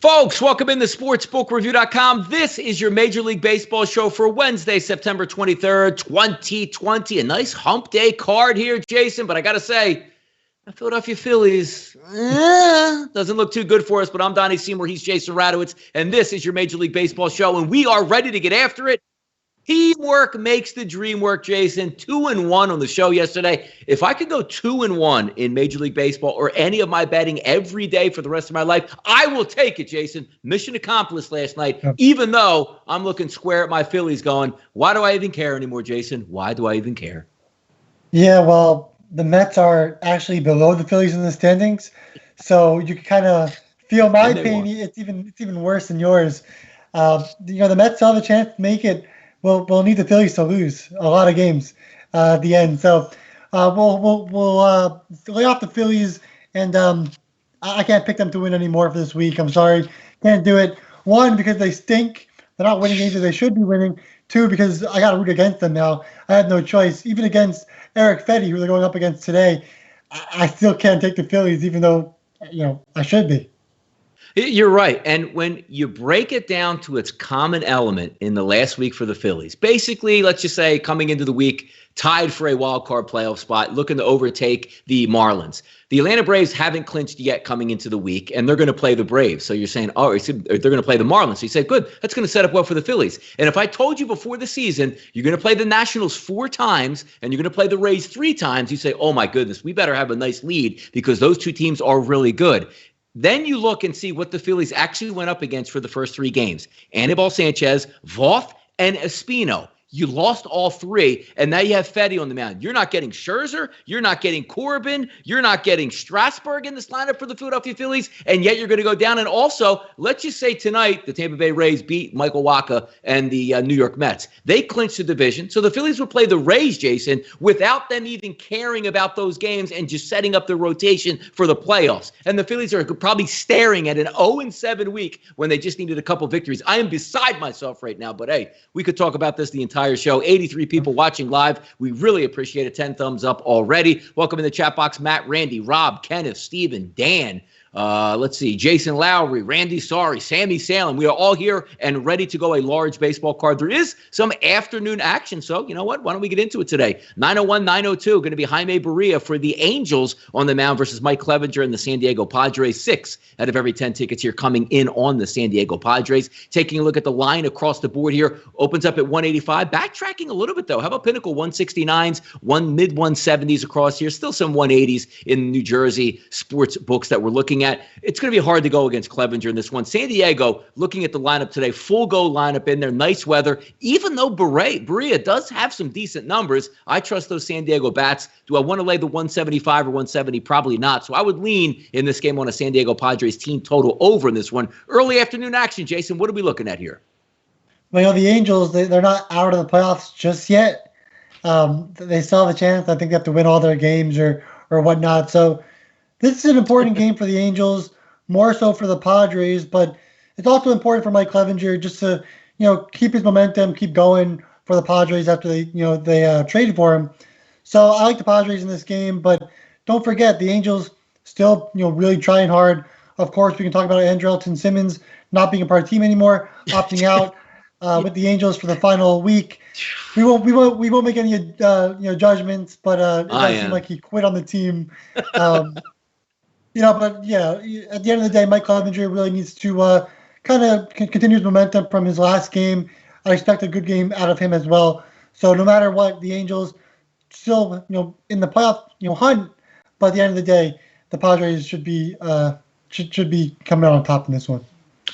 Folks, welcome in to sportsbookreview.com. This is your Major League Baseball show for Wednesday, September 23rd, 2020. A nice hump day card here, Jason, but I got to say, the Philadelphia Phillies doesn't look too good for us, but I'm Donnie Seymour, he's Jason Radowitz, and this is your Major League Baseball show, and we are ready to get after it. Teamwork makes the dream work, Jason. 2-1 on the show yesterday. If I could go 2-1 in Major League Baseball or any of my betting every day for the rest of my life, I will take it, Jason. Mission accomplished last night, even though I'm looking square at my Phillies going, why do I even care anymore, Jason? Why do I even care? Yeah, well, the Mets are actually below the Phillies in the standings, so you can kind of feel my pain. It's even worse than yours. The Mets still have a chance to make it. We'll need the Phillies to lose a lot of games at the end. So we'll lay off the Phillies, and I can't pick them to win anymore for this week. I'm sorry, can't do it. One, because they stink. They're not winning games that they should be winning. Two, because I got to root against them now. I have no choice. Even against Eric Fetty, who they're going up against today, I still can't take the Phillies, even though I should be. You're right. And when you break it down to its common element in the last week for the Phillies, basically, let's just say coming into the week, tied for a wild card playoff spot, looking to overtake the Marlins. The Atlanta Braves haven't clinched yet coming into the week, and they're going to play the Braves. So you're saying, oh, they're going to play the Marlins. So you say, good, that's going to set up well for the Phillies. And if I told you before the season, you're going to play the Nationals 4 times, and you're going to play the Rays 3 times, you say, oh my goodness, we better have a nice lead because those two teams are really good. Then you look and see what the Phillies actually went up against for the first 3 games. Anibal Sanchez, Voth, and Espino. You lost all 3, and now you have Fetty on the mound. You're not getting Scherzer. You're not getting Corbin. You're not getting Strasburg in this lineup for the Philadelphia Phillies, and yet you're going to go down. And also, let's just say tonight the Tampa Bay Rays beat Michael Wacha and the New York Mets. They clinched the division, so the Phillies would play the Rays, Jason, without them even caring about those games and just setting up the rotation for the playoffs. And the Phillies are probably staring at an 0-7 week when they just needed a couple victories. I am beside myself right now, but hey, we could talk about this the entire show. 83 people watching live. We really appreciate it. 10 thumbs up already. Welcome in the chat box, Matt, Randy, Rob, Kenneth, Steven, Dan. Let's see, Jason Lowry, Randy Sorry, Sammy Salem. We are all here and ready to go a large baseball card. There is some afternoon action, so you know what? Why don't we get into it today? 901-902, going to be Jaime Barria for the Angels on the mound versus Mike Clevenger and the San Diego Padres. 6 out of every 10 tickets here coming in on the San Diego Padres. Taking a look at the line across the board here, opens up at 185. Backtracking a little bit, though. How about Pinnacle? 169s, mid-170s across here. Still some 180s in New Jersey sports books that we're looking at. It's going to be hard to go against Clevenger in this one. San Diego, looking at the lineup today, full go lineup in there, nice weather. Even though Barria does have some decent numbers, I trust those San Diego bats. Do I want to lay the 175 or 170? Probably not. So I would lean in this game on a San Diego Padres team total over in this one. Early afternoon action, Jason. What are we looking at here? Well, the Angels, they're not out of the playoffs just yet. They still have a chance. I think they have to win all their games or whatnot. So this is an important game for the Angels, more so for the Padres, but it's also important for Mike Clevenger just to, keep his momentum, keep going for the Padres after they traded for him. So I like the Padres in this game, but don't forget the Angels still, really trying hard. Of course, we can talk about Andrelton Simmons not being a part of the team anymore, opting out with the Angels for the final week. We won't make any judgments, but it does seem like he quit on the team. But yeah, at the end of the day, Mike Clevenger really needs to kind of continue his momentum from his last game. I expect a good game out of him as well. So no matter what, the Angels still, in the playoff, hunt. But at the end of the day, the Padres should be coming out on top in this one.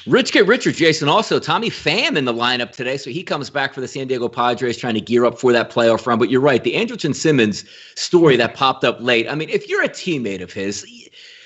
Rich get richer, Jason. Also, Tommy Pham in the lineup today, so he comes back for the San Diego Padres trying to gear up for that playoff run. But you're right, the Andrelton Simmons story that popped up late. I mean, if you're a teammate of his,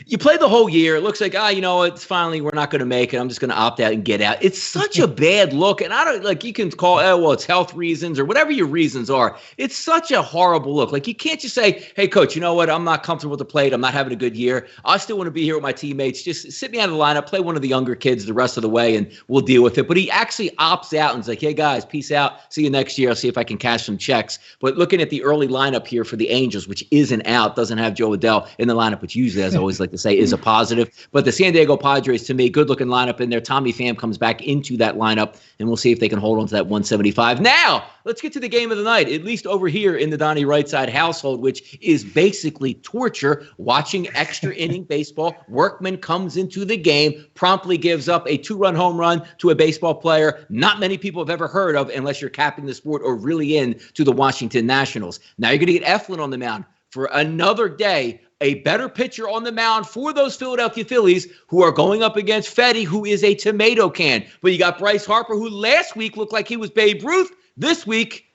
you play the whole year. It looks like, it's finally, we're not going to make it. I'm just going to opt out and get out. It's such a bad look. And I don't, you can call, it's health reasons or whatever your reasons are. It's such a horrible look. Like, you can't just say, hey, coach, you know what? I'm not comfortable with the plate. I'm not having a good year. I still want to be here with my teammates. Just sit me out of the lineup, play one of the younger kids the rest of the way, and we'll deal with it. But he actually opts out and is like, hey, guys, peace out. See you next year. I'll see if I can cash some checks. But looking at the early lineup here for the Angels, which isn't out, doesn't have Joe Adell in the lineup, which usually has always like to say, is a positive. But the San Diego Padres, to me, good-looking lineup in there. Tommy Pham comes back into that lineup, and we'll see if they can hold on to that 175. Now, let's get to the game of the night, at least over here in the Donnie RightSide household, which is basically torture, watching extra inning baseball. Workman comes into the game, promptly gives up a 2-run home run to a baseball player not many people have ever heard of unless you're capping the sport or really into the Washington Nationals. Now you're going to get Eflin on the mound for another day, a better pitcher on the mound for those Philadelphia Phillies who are going up against Fedde, who is a tomato can. But you got Bryce Harper, who last week looked like he was Babe Ruth. This week,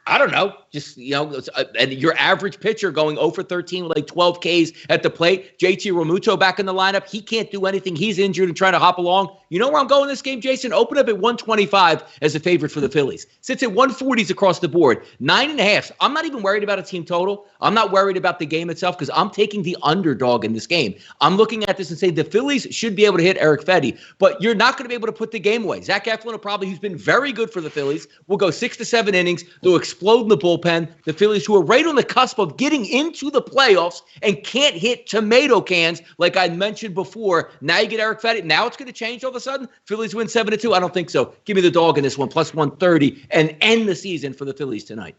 I don't know, just, and your average pitcher going 0 for 13 with like 12 Ks at the plate. JT Realmuto back in the lineup. He can't do anything. He's injured and trying to hop along. You know where I'm going this game, Jason? Open up at 125 as a favorite for the Phillies. Sits at 140s across the board. 9.5. I'm not even worried about a team total. I'm not worried about the game itself because I'm taking the underdog in this game. I'm looking at this and saying the Phillies should be able to hit Eric Fedde, but you're not going to be able to put the game away. Zach Eflin, who's been very good for the Phillies, will go 6 to 7 innings. They'll explode in the bullpen. The Phillies, who are right on the cusp of getting into the playoffs and can't hit tomato cans, like I mentioned before. Now you get Eric Fedde. Now it's going to change all of a sudden. Phillies win 7-2. I don't think so. Give me the dog in this one, plus 130, and end the season for the Phillies tonight.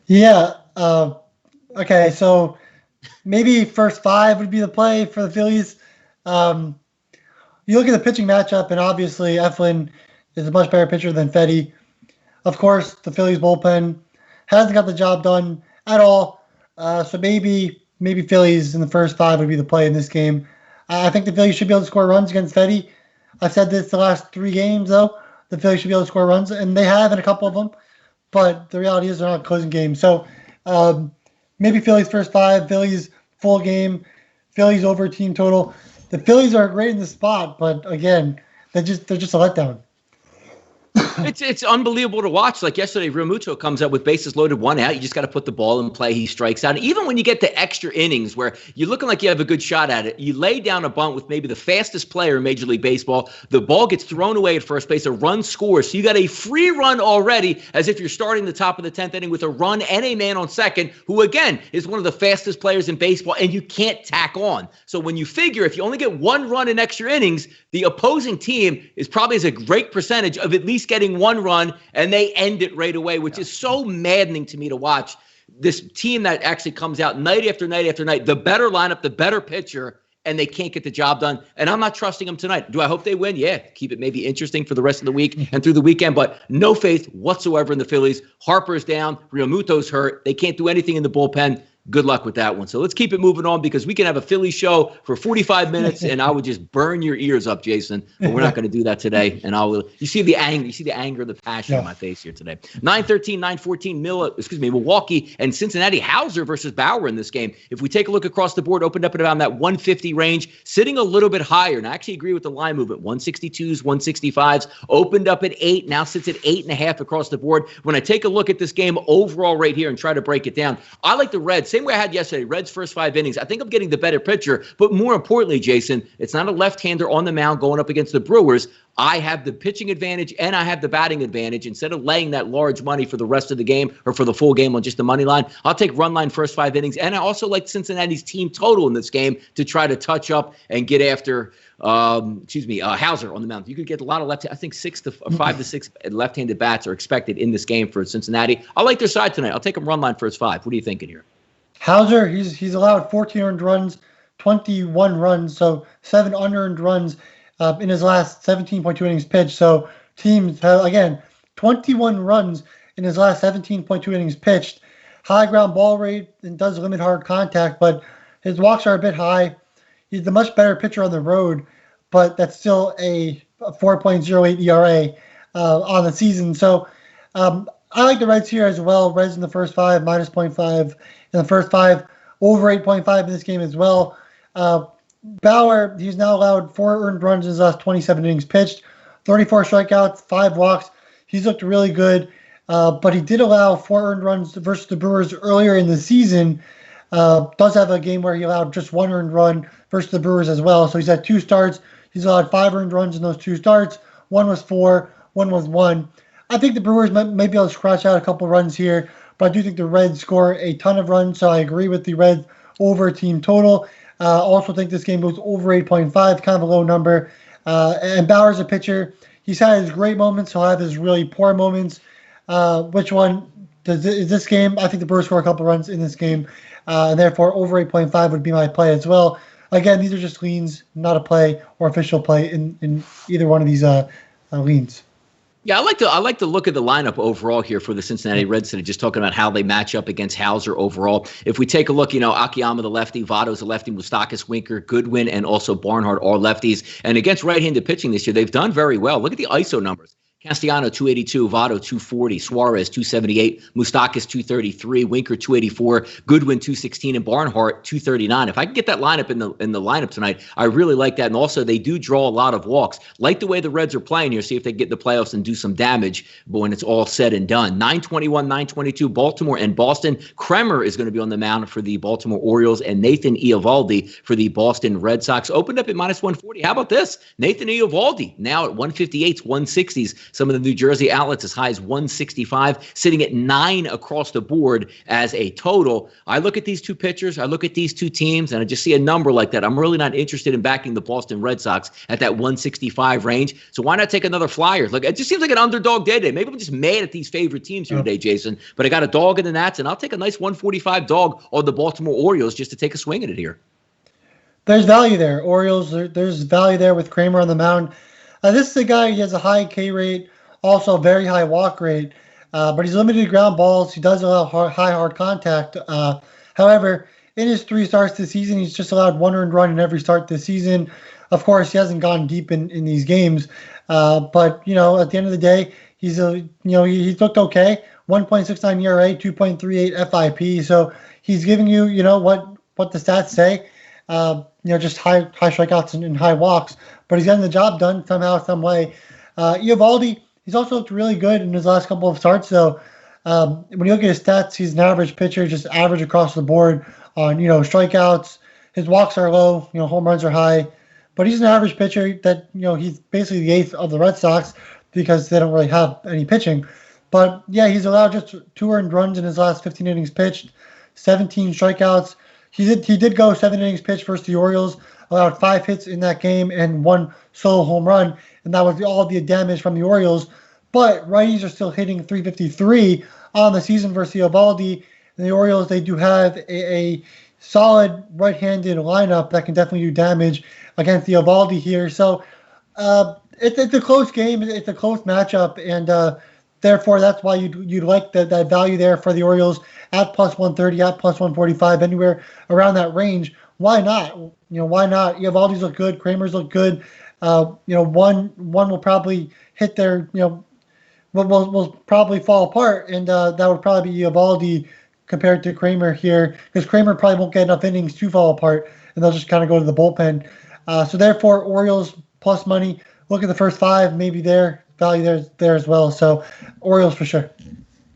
Yeah. Okay. So maybe first 5 would be the play for the Phillies. You look at the pitching matchup, and obviously Eflin is a much better pitcher than Fedde. Of course, the Phillies bullpen hasn't got the job done at all. So maybe Phillies in the first 5 would be the play in this game. I think the Phillies should be able to score runs against Fedde. I've said this the last 3 games, though. The Phillies should be able to score runs, and they have in a couple of them. But the reality is they're not closing games. So maybe Phillies first 5, Phillies full game, Phillies over team total. The Phillies are great in the spot, but again, they're just a letdown. It's unbelievable to watch. Like yesterday, Realmuto comes up with bases loaded, 1 out. You just got to put the ball in play. He strikes out. And even when you get to extra innings where you're looking like you have a good shot at it, you lay down a bunt with maybe the fastest player in Major League Baseball. The ball gets thrown away at first base. A run scores. So you got a free run already, as if you're starting the top of the 10th inning with a run and a man on second, who again is one of the fastest players in baseball, and you can't tack on. So when you figure if you only get 1 run in extra innings, the opposing team is probably has a great percentage of at least getting 1 run, and they end it right away, which is so maddening to me to watch. This team that actually comes out night after night after night, the better lineup, the better pitcher, and they can't get the job done. And I'm not trusting them tonight. Do I hope they win? Yeah, keep it maybe interesting for the rest of the week and through the weekend, but no faith whatsoever in the Phillies. Harper's down. Realmuto's hurt. They can't do anything in the bullpen. Good luck with that one. So let's keep it moving on because we can have a Philly show for 45 minutes and I would just burn your ears up, Jason. But we're not going to do that today. And you see the anger, the passion in my face here today. 9-13, 9-14, Milwaukee and Cincinnati. Hauser versus Bauer in this game. If we take a look across the board, opened up at around that 150 range, sitting a little bit higher. And I actually agree with the line movement. 162s, 165s, opened up at 8, now sits at 8.5 across the board. When I take a look at this game overall right here and try to break it down, I like the Reds. Same way I had yesterday, Reds first 5 innings. I think I'm getting the better pitcher, but more importantly, Jason, it's not a left-hander on the mound going up against the Brewers. I have the pitching advantage and I have the batting advantage. Instead of laying that large money for the rest of the game or for the full game on just the money line, I'll take run line first 5 innings. And I also like Cincinnati's team total in this game to try to touch up and get after Hauser on the mound. You could get a lot of left. I think 5 to 6 left-handed bats are expected in this game for Cincinnati. I like their side tonight. I'll take them run line first 5. What are you thinking here? Hauser, he's allowed 14 earned runs, 21 runs, so 7 unearned runs in his last 17.2 innings pitched. So teams have, again, 21 runs in his last 17.2 innings pitched. High ground ball rate and does limit hard contact, but his walks are a bit high. He's the much better pitcher on the road, but that's still a 4.08 ERA on the season. So I like the Reds here as well. Reds in the first 5, minus 0.5 in the first 5, over 8.5 in this game as well. Bauer, he's now allowed 4 earned runs in his last 27 innings pitched, 34 strikeouts, 5 walks. He's looked really good, but he did allow 4 earned runs versus the Brewers earlier in the season. Does have a game where he allowed just 1 earned run versus the Brewers as well. So he's had 2 starts. He's allowed 5 earned runs in those 2 starts. 1 was 4, 1 was 1. I think the Brewers may be able to scratch out a couple runs here, but I do think the Reds score a ton of runs, so I agree with the Reds over team total. Also think this game goes over 8.5, kind of a low number. And Bauer's a pitcher. He's had his great moments. He'll have his really poor moments. Which one is this game? I think the Brewers score a couple runs in this game, and therefore over 8.5 would be my play as well. Again, these are just leans, not a play or official play in either one of these leans. Yeah, I like to look at the lineup overall here for the Cincinnati Reds today, just talking about how they match up against Hauser overall. If we take a look, Akiyama the lefty, Votto's the lefty, Moustakas, Winker, Goodwin, and also Barnhart are lefties. And against right-handed pitching this year, they've done very well. Look at the ISO numbers. Castellano 282, Votto 240, Suarez 278, Moustakas 233, Winker 284, Goodwin 216, and Barnhart 239. If I can get that lineup in the lineup tonight, I really like that. And also, they do draw a lot of walks. Like the way the Reds are playing here. See if they get in the playoffs and do some damage. But when it's all said and done, 921, 922, Baltimore and Boston. Kremer is going to be on the mound for the Baltimore Orioles, and Nathan Eovaldi for the Boston Red Sox. Opened up at minus 140. How about this? Nathan Eovaldi now at 158s, 160s. Some of the New Jersey outlets as high as 165, sitting at 9 across the board as a total. I look at these two pitchers, I look at these two teams, and I just see a number like that. I'm really not interested in backing the Boston Red Sox at that 165 range. So why not take another flyer? Look, it just seems like an underdog day today. Maybe I'm just mad at these favorite teams here today, Jason. But I got a dog in the Nats, and I'll take a nice 145 dog on the Baltimore Orioles just to take a swing at it here. There's value there. Orioles, there's value there with Kremer on the mound. This is a guy, he has a high K rate, also a very high walk rate, but he's limited to ground balls. He does allow high hard contact. However, in his 3 starts this season, he's just allowed 1 earned run in every start this season. Of course, he hasn't gone deep in these games, but at the end of the day, he's looked okay. 1.69 ERA, 2.38 FIP. So he's giving you, what the stats say. Just high strikeouts and high walks, but he's getting the job done somehow, some way. Eovaldi, he's also looked really good in his last couple of starts. So when you look at his stats, he's an average pitcher, just average across the board on strikeouts. His walks are low, home runs are high, but he's an average pitcher that he's basically the 8th of the Red Sox because they don't really have any pitching. But yeah, he's allowed just 2 earned runs in his last 15 innings pitched, 17 strikeouts. He did go 7 innings pitched versus the Orioles, allowed 5 hits in that game and 1 solo home run, and that was all the damage from the Orioles. But righties are still hitting 353 on the season versus Eovaldi. And the Orioles, they do have a solid right-handed lineup that can definitely do damage against Eovaldi here. So it's a close game. It's a close matchup, and therefore that's why you'd like that value there for the Orioles at plus 130, at plus 145, anywhere around that range. Why not? Why not? Eovaldi's look good. Kremer's look good. One will probably hit their, will probably fall apart, and that would probably be Eovaldi compared to Kremer here, because Kremer probably won't get enough innings to fall apart, and they'll just kind of go to the bullpen. So therefore, Orioles plus money. Look at the first 5, maybe there, value there as well. So Orioles for sure.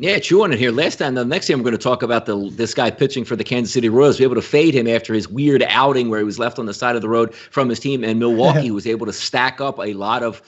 Yeah, chew on it here. Next time I'm going to talk about this guy pitching for the Kansas City Royals. Be able to fade him after his weird outing where he was left on the side of the road from his team. And Milwaukee was able to stack up a lot of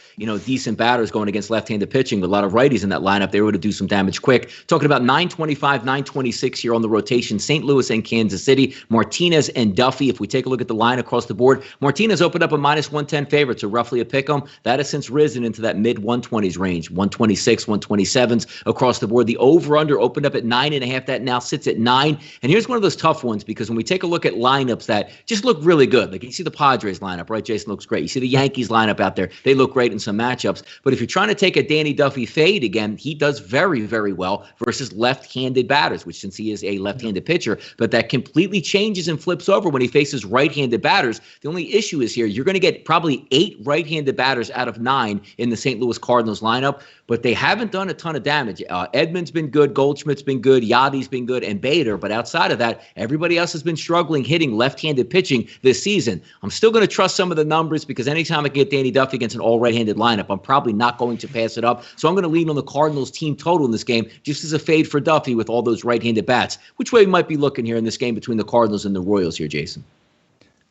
decent batters going against left-handed pitching with a lot of righties in that lineup. They were able to do some damage quick. Talking about 925, 926 here on the rotation. St. Louis and Kansas City. Martinez and Duffy. If we take a look at the line across the board, Martinez opened up a minus 110 favorite, so roughly a pick 'em. That has since risen into that mid 120s range, 126, 127s across the board. The over-under opened up at 9.5. That now sits at 9. And here's one of those tough ones, because when we take a look at lineups that just look really good, like you see the Padres lineup, right? Jason looks great. You see the Yankees lineup out there. They look great in some matchups. But if you're trying to take a Danny Duffy fade again, he does very, very well versus left-handed batters, which since he is a left-handed pitcher, but that completely changes and flips over when he faces right-handed batters. The only issue is here, you're going to get probably 8 right-handed batters out of 9 in the St. Louis Cardinals lineup, but they haven't done a ton of damage. Edman's been good, Goldschmidt's been good, Yadi's been good, and Bader. But outside of that, everybody else has been struggling hitting left-handed pitching this season. I'm still going to trust some of the numbers, because anytime I can get Danny Duffy against an all right-handed lineup, I'm probably not going to pass it up. So I'm going to lean on the Cardinals team total in this game, just as a fade for Duffy with all those right-handed bats. Which way we might be looking here in this game between the Cardinals and the Royals here, Jason?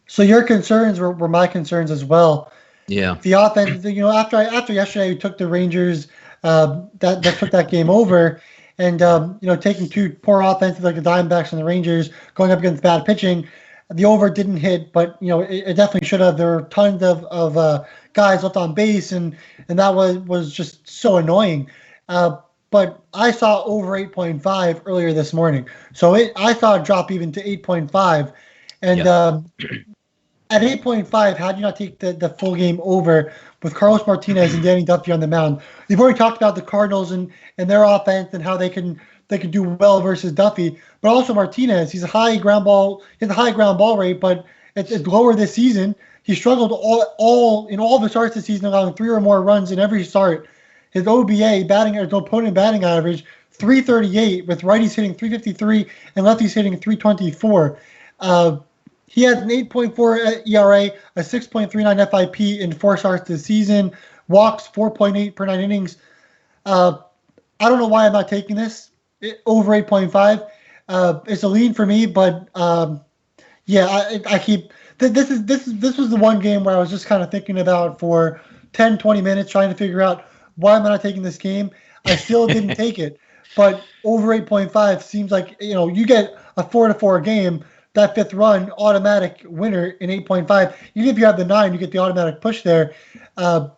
So your concerns were my concerns as well. Yeah. The offense, after yesterday, we took the Rangers that took that game over. And, taking 2 poor offenses like the Diamondbacks and the Rangers going up against bad pitching, The over didn't hit, but it definitely should have. There were tons of guys left on base, and that was just so annoying. But I saw over 8.5 earlier this morning, so I saw it drop even to 8.5, and at 8.5, how do you not take the full game over with Carlos Martinez and Danny Duffy on the mound? We've already talked about the Cardinals and their offense and how they can do well versus Duffy, but also Martinez. He's a high ground ball rate, but it's lower this season. He struggled all in all the starts this season, allowing 3 or more runs in every start. His OBA his opponent batting average, 338, with righties hitting 353 and lefties hitting 324. He has an 8.4 ERA, a 6.39 FIP in 4 starts this season, walks 4.8 per 9 innings. I don't know why I'm not taking this over 8.5. It's a lean for me, but I keep. This was the one game where I was just kind of thinking about for 10, 20 minutes, trying to figure out why am I not taking this game. I still didn't take it, but over 8.5 seems like you get a 4-4 game. That 5th run, automatic winner in 8.5. Even if you have the 9, you get the automatic push there. I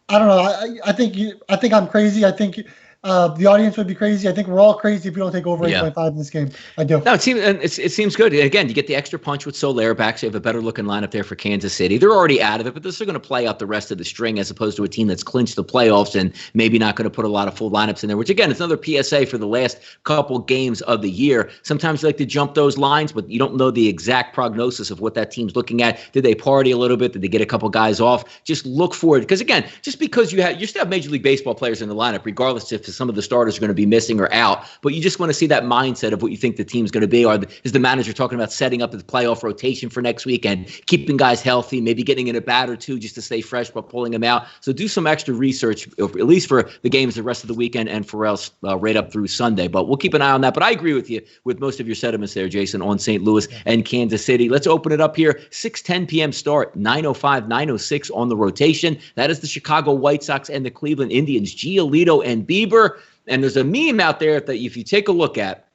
don't know. I think I'm crazy. I think the audience would be crazy. I think we're all crazy if we don't take over 8.5 in this game. I do. No, it seems good. Again, you get the extra punch with Soler back, so you have a better looking lineup there for Kansas City. They're already out of it, but they're still going to play out the rest of the string as opposed to a team that's clinched the playoffs and maybe not going to put a lot of full lineups in there, which again, it's another PSA for the last couple games of the year. Sometimes you like to jump those lines, but you don't know the exact prognosis of what that team's looking at. Did they party a little bit? Did they get a couple guys off? Just look for it. Because again, just because you still have Major League Baseball players in the lineup, regardless if some of the starters are going to be missing or out, but you just want to see that mindset of what you think the team's going to be. Is the manager talking about setting up the playoff rotation for next week and keeping guys healthy, maybe getting in a bat or two just to stay fresh but pulling them out? So do some extra research, at least for the games the rest of the weekend and for else right up through Sunday. But we'll keep an eye on that. But I agree with you with most of your sentiments there, Jason, on St. Louis and Kansas City. Let's open it up here. 6:10 p.m. start, 9:05, 9:06 on the rotation. That is the Chicago White Sox and the Cleveland Indians, Giolito and Bieber. And there's a meme out there that if you take a look at,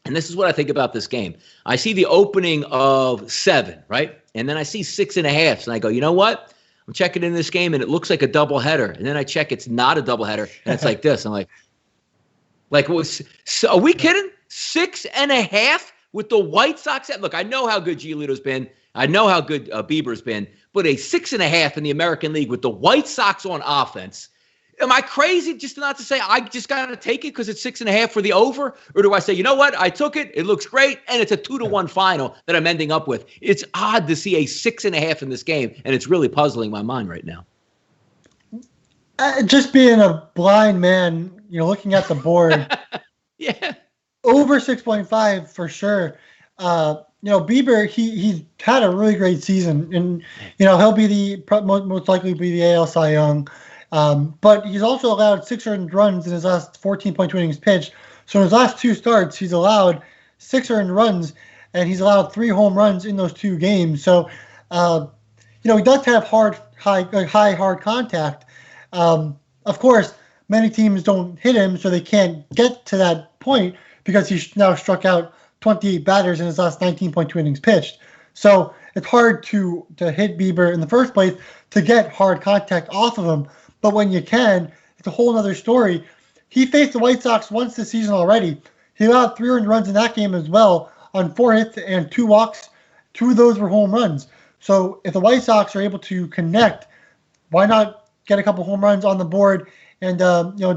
and this is what I think about this game. I see the opening of 7, right? And then I see 6.5. And I go, you know what? I'm checking in this game, and it looks like a doubleheader. And then I check it's not a doubleheader, and it's like this. I'm like, are we kidding? 6.5 with the White Sox? Look, I know how good Giolito's been. I know how good Bieber's been. But a 6.5 in the American League with the White Sox on offense. Am I crazy just not to say I just got to take it because it's 6.5 for the over? Or do I say, you know what? I took it. It looks great. And it's a 2-1 final that I'm ending up with. It's odd to see a 6.5 in this game. And it's really puzzling my mind right now. Just being a blind man, looking at the board. Yeah. Over 6.5 for sure. Bieber, he's had a really great season. And, he'll be most likely be the AL Cy Young. But he's also allowed 6 earned runs in his last 14.2 innings pitched. So in his last 2 starts, he's allowed 6 earned runs, and he's allowed 3 home runs in those 2 games. So, he does have hard contact. Of course, many teams don't hit him, so they can't get to that point because he's now struck out 28 batters in his last 19.2 innings pitched. So it's hard to hit Bieber in the first place to get hard contact off of him. But when you can, it's a whole other story. He faced the White Sox once this season already. He allowed 3 earned runs in that game as well on 4 hits and 2 walks. 2 of those were home runs. So if the White Sox are able to connect, why not get a couple home runs on the board and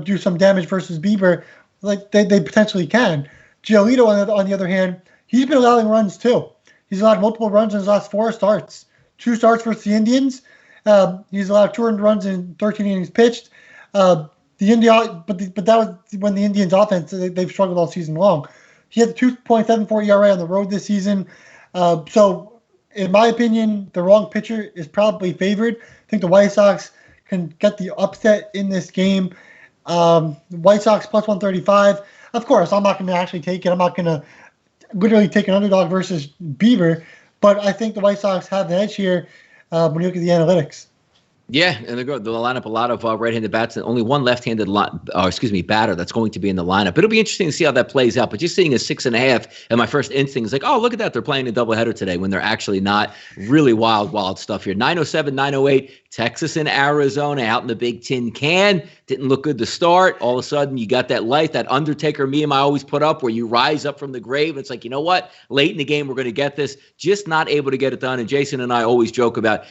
do some damage versus Bieber like they potentially can? Giolito, on the other hand, he's been allowing runs too. He's allowed multiple runs in his last 4 starts. 2 starts versus the Indians. He's allowed 2 earned runs in 13 innings pitched. But that was when the Indians' offense, they've struggled all season long. He had a 2.74 ERA on the road this season. So, in my opinion, the wrong pitcher is probably favored. I think the White Sox can get the upset in this game. White Sox plus 135. Of course, I'm not going to actually take it. I'm not going to literally take an underdog versus Bieber. But I think the White Sox have the edge here when you look at the analytics. Yeah, and they'll line up a lot of right-handed bats and only one left-handed batter that's going to be in the lineup. It'll be interesting to see how that plays out. But just seeing a 6.5, and my first instinct is like, oh, look at that. They're playing a doubleheader today when they're actually not. Really wild stuff here. 9:07, 9:08, Texas and Arizona out in the Big Tin Can. Didn't look good to start. All of a sudden, you got that life, that Undertaker meme I always put up where you rise up from the grave. It's like, you know what? Late in the game, we're going to get this. Just not able to get it done. And Jason and I always joke about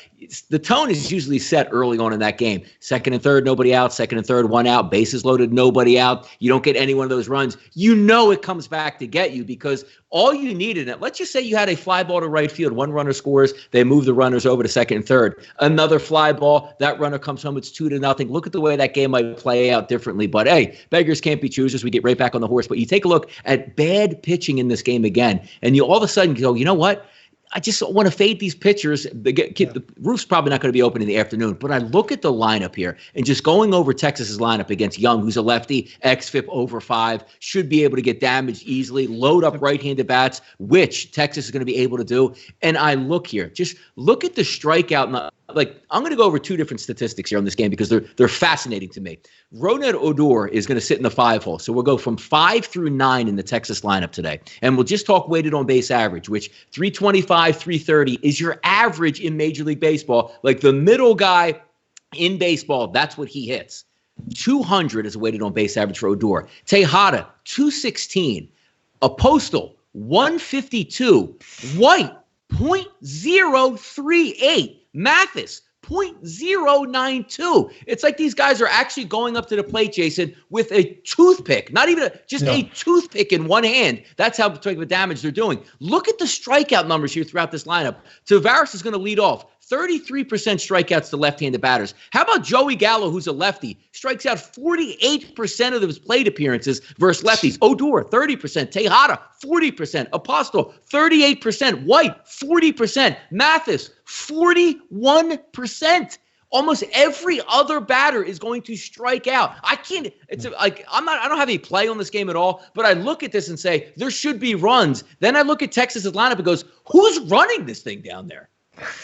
the tone is usually set early on in that game. Second and third, nobody out. Second and third, one out. Bases loaded, nobody out. You don't get any one of those runs. You know it comes back to get you because all you needed, let's just say you had a fly ball to right field. One runner scores. They move the runners over to second and third. Another fly ball. That runner comes home. It's 2-0. Look at the way that game might play out differently. But, hey, beggars can't be choosers. We get right back on the horse. But you take a look at bad pitching in this game again, and you all of a sudden go, you know what? I just want to fade these pitchers. The roof's probably not going to be open in the afternoon. But I look at the lineup here and just going over Texas's lineup against Young, who's a lefty, xFIP over 5, should be able to get damaged easily, load up right-handed bats, which Texas is going to be able to do. And I look here, just look at the strikeout. I'm going to go over two different statistics here on this game because they're fascinating to me. Ronald Odor is going to sit in the 5 hole. So we'll go from 5 through 9 in the Texas lineup today. And we'll just talk weighted on base average, which 325, 330 is your average in Major League Baseball. Like the middle guy in baseball, that's what he hits. 200 is a weighted on base average for Odor. Tejada, 216. Apostel, 152. White, .038. Mathis, .092. It's like these guys are actually going up to the plate, Jason, with a toothpick, not even a toothpick in one hand. That's how much of damage they're doing. Look at the strikeout numbers here throughout this lineup. Tavares is going to lead off. 33% strikeouts to left-handed batters. How about Joey Gallo, who's a lefty? Strikes out 48% of his plate appearances versus lefties. Odor, 30%. Tejada, 40%. Apostle, 38%. White, 40%. Mathis, 41%. Almost every other batter is going to strike out. I don't have any play on this game at all, but I look at this and say, there should be runs. Then I look at Texas's lineup and goes, who's running this thing down there?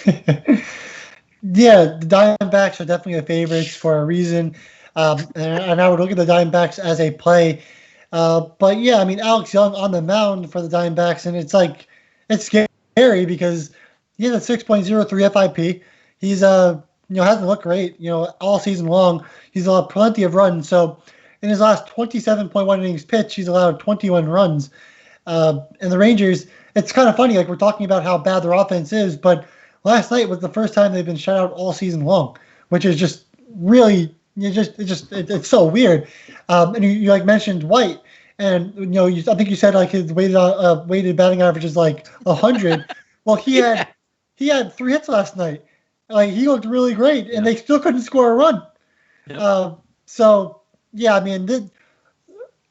Yeah, the Diamondbacks are definitely the favorites for a reason. And I would look at the Diamondbacks as a play. But yeah, I mean, Alex Young on the mound for the Diamondbacks, and it's scary because he has a 6.03 FIP. He's hasn't looked great, all season long. He's allowed plenty of runs. So in his last 27.1 innings pitched, he's allowed 21 runs. And the Rangers, it's kind of funny, like we're talking about how bad their offense is, but last night was the first time they've been shut out all season long, which is just really, it's so weird. And you like mentioned White, and I think you said like his weighted batting average is like 100. Well, he had 3 hits last night. Like he looked really great, and they still couldn't score a run. So yeah, I mean,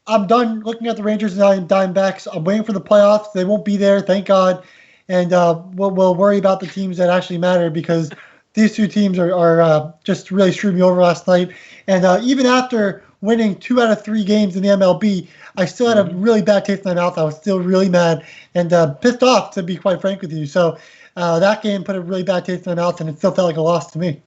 I'm done looking at the Rangers and Diamondbacks. I'm waiting for the playoffs. They won't be there, thank God. And we'll worry about the teams that actually matter because these two teams are just really screwed me over last night. And even after winning 2 out of 3 games in the MLB, I still had a really bad taste in my mouth. I was still really mad and pissed off, to be quite frank with you. So that game put a really bad taste in my mouth, and it still felt like a loss to me.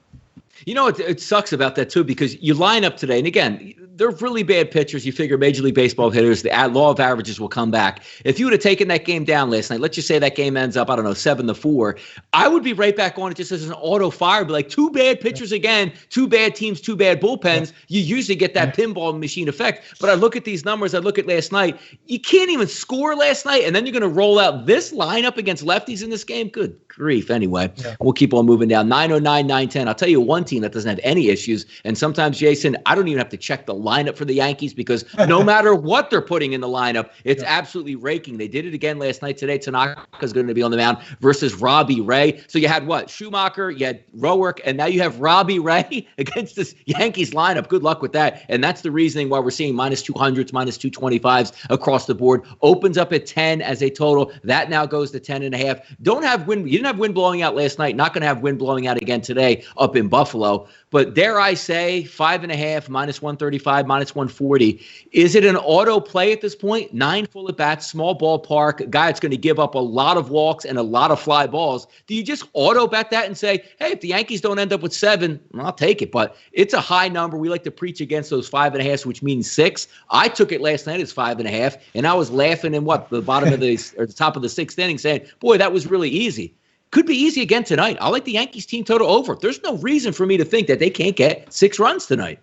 It sucks about that, too, because you line up today. And, again, they're really bad pitchers. You figure Major League Baseball hitters, the law of averages will come back. If you would have taken that game down last night, let's just say that game ends up, 7-4, I would be right back on it just as an auto fire. But like 2 bad pitchers again, 2 bad teams, 2 bad bullpens. You usually get that pinball machine effect. But I look at these numbers. I look at last night. You can't even score last night. And then you're going to roll out this lineup against lefties in this game? Good grief. Anyway, we'll keep on moving down. 909, 910. I'll tell you one team that doesn't have any issues. And sometimes, Jason, I don't even have to check the lineup for the Yankees because no matter what they're putting in the lineup, it's absolutely raking. They did it again last night. Today, Tanaka's going to be on the mound versus Robbie Ray. So you had what? Schumacher, you had Roark, and now you have Robbie Ray against this Yankees lineup. Good luck with that. And that's the reasoning why we're seeing -200s, -225s across the board. Opens up at 10 as a total. That now goes to 10.5. You didn't didn't have wind blowing out last night. Not going to have wind blowing out again today up in Buffalo. But dare I say, 5.5, minus 135, minus 140. Is it an auto play at this point? 9 full at bats, small ballpark, a guy that's going to give up a lot of walks and a lot of fly balls. Do you just auto bet that and say, hey, if the Yankees don't end up with 7, I'll take it. But it's a high number. We like to preach against those 5.5s, which means 6. I took it last night as 5.5, and I was laughing in the bottom of the or the top of the 6th inning, saying, boy, that was really easy. Could be easy again tonight. I like the Yankees team total over. There's no reason for me to think that they can't get 6 runs tonight.